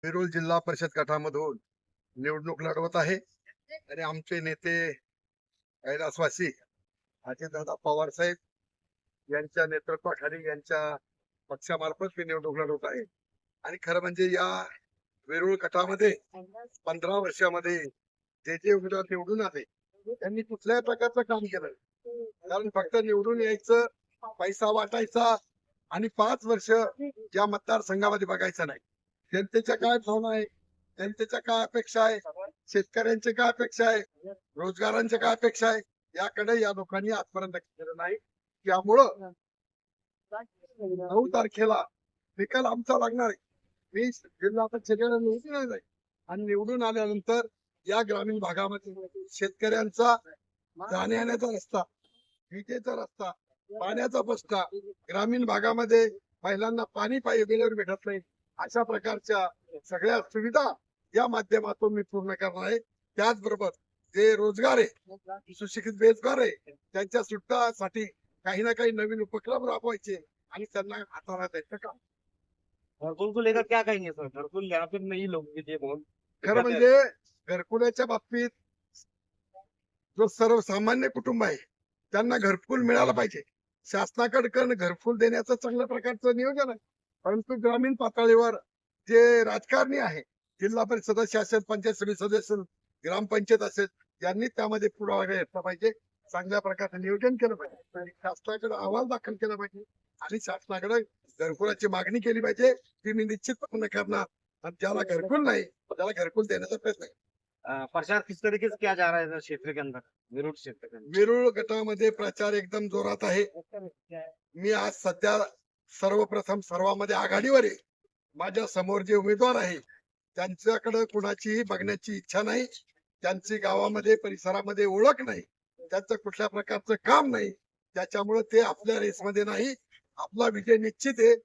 वेरूळ जिल्हा परिषद गटामधून निवडणूक लढवत आहे आणि आमचे नेते कैलासवासी अजितदादा पवार साहेब यांच्या नेतृत्वाखाली यांच्या पक्षामार्फत मी निवडणूक लढवत आहे. आणि खरं म्हणजे या वेरूळ गटामध्ये 15 वर्षामध्ये जे उमेदवार निवडून आले त्यांनी कुठल्याही प्रकारचं काम केलं. कारण फक्त निवडून यायचं, पैसा वाटायचा आणि 5 वर्ष या मतदारसंघामध्ये बघायचं नाही. जनतेच्या काय भावना आहे, जनतेच्या काय अपेक्षा आहे, शेतकऱ्यांच्या काय अपेक्षा आहे, रोजगारांच्या काय अपेक्षा आहे, याकडे या लोकांनी आजपर्यंत केलं नाही. त्यामुळं 9 तारखेला निकाल आमचा लागणार आहे. मी जिल्हा परिषदेला निवडून आलेलो आहे आणि निवडून आल्यानंतर या ग्रामीण भागामध्ये शेतकऱ्यांचा जाण्या येण्याचा रस्ता, विजेचा रस्ता, पाण्याचा प्रश्न, ग्रामीण भागामध्ये महिलांना पाणी वेळेवर भेटत नाही, अशा प्रकारच्या सगळ्या सुविधा या माध्यमातून मी पूर्ण करणार आहे. त्याचबरोबर जे रोजगार आहे, सुशिक्षित बेरोजगार आहे, त्यांच्या सुटण्यासाठी काही ना काही नवीन उपक्रम राबवायचे आणि त्यांना हाताला द्यायचं काम. घरकुल को लेकर क्या कहेंगे सर? घरकुल यहाँ पे नहीं लोग ये बहुत खरं म्हणजे घरकुलाच्या बाबतीत जो सर्वसामान्य कुटुंब आहे त्यांना घरकुल मिळालं पाहिजे. शासनाकडे घरकुल देण्याचं चांगल्या प्रकारचं नियोजन आहे, परंतु ग्रामीण पातळीवर जे राजकारणी आहे, जिल्हा परिषद सदस्य असेल, पंचायत समिती सदस्य असेल, ग्रामपंचायत असेल, यांनी त्यामध्ये पुढाकार घेतला पाहिजे. चांगल्या प्रकारचं नियोजन केलं पाहिजे आणि शासनाकडे अहवाल दाखल केला पाहिजे आणि शासनाकडे घरकुलाची मागणी केली पाहिजे. ती मी निश्चित पूर्ण करणार आणि ज्याला घरकुल नाही त्याला घरकुल देण्याचा प्रयत्न आहे. प्रचार किस तरीके से किया जा रहा है सर क्षेत्र के अंदर, विरोध क्षेत्र के अंदर? वेरूळ गटामध्ये प्रचार एकदम जोरात आहे. मी आज सध्या सर्वप्रथम सर्वांमध्ये आघाडीवर आहे. माझ्या समोर जे उमेदवार आहे त्यांच्याकडे कुणाचीही बघण्याची इच्छा नाही. त्यांची गावामध्ये परिसरामध्ये ओळख नाही, त्यांचं कुठल्या प्रकारचं काम नाही. त्याच्यामुळे ते आपल्या रेसमध्ये नाही. आपला विजय निश्चित आहे.